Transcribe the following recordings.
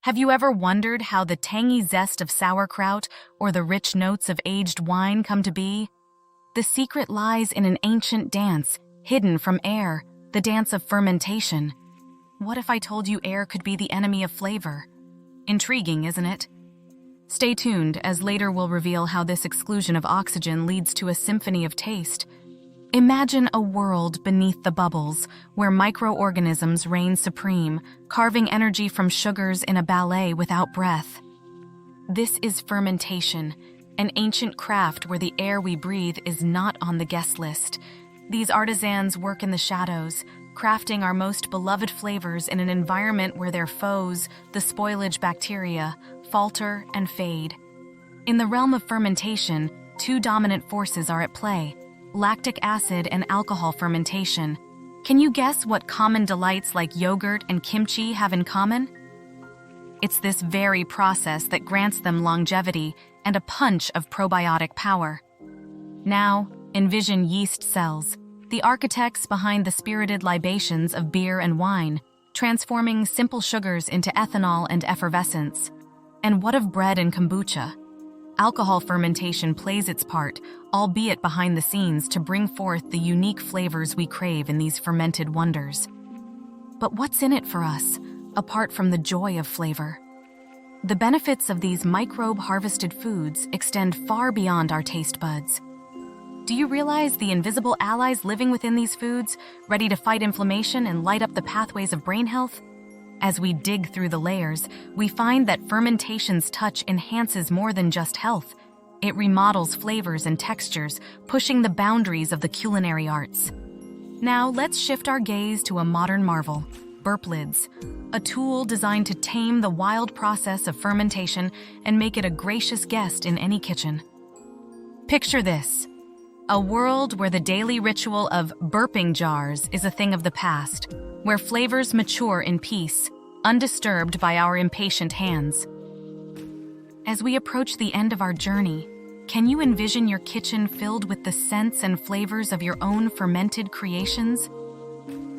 Have you ever wondered how the tangy zest of sauerkraut or the rich notes of aged wine come to be? The secret lies in an ancient dance, hidden from air, the dance of fermentation. What if I told you air could be the enemy of flavor? Intriguing, isn't it? Stay tuned, as later we'll reveal how this exclusion of oxygen leads to a symphony of taste. Imagine a world beneath the bubbles, where microorganisms reign supreme, carving energy from sugars in a ballet without breath. This is fermentation, an ancient craft where the air we breathe is not on the guest list. These artisans work in the shadows, crafting our most beloved flavors in an environment where their foes, the spoilage bacteria, falter and fade. In the realm of fermentation, two dominant forces are at play: lactic acid and alcohol fermentation. Can you guess what common delights like yogurt and kimchi have in common? It's this very process that grants them longevity and a punch of probiotic power. Now, envision yeast cells, the architects behind the spirited libations of beer and wine, transforming simple sugars into ethanol and effervescence. And what of bread and kombucha? Alcohol fermentation plays its part, albeit behind the scenes, to bring forth the unique flavors we crave in these fermented wonders. But what's in it for us, apart from the joy of flavor? The benefits of these microbe-harvested foods extend far beyond our taste buds. Do you realize the invisible allies living within these foods, ready to fight inflammation and light up the pathways of brain health? As we dig through the layers, we find that fermentation's touch enhances more than just health. It remodels flavors and textures, pushing the boundaries of the culinary arts. Now, let's shift our gaze to a modern marvel: burp lids, a tool designed to tame the wild process of fermentation and make it a gracious guest in any kitchen. Picture this: a world where the daily ritual of burping jars is a thing of the past, where flavors mature in peace, undisturbed by our impatient hands. As we approach the end of our journey, can you envision your kitchen filled with the scents and flavors of your own fermented creations?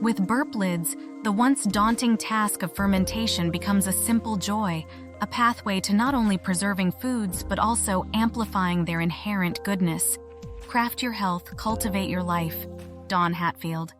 With burp lids, the once daunting task of fermentation becomes a simple joy, a pathway to not only preserving foods but also amplifying their inherent goodness. Craft your health, cultivate your life. Dawn Hatfield.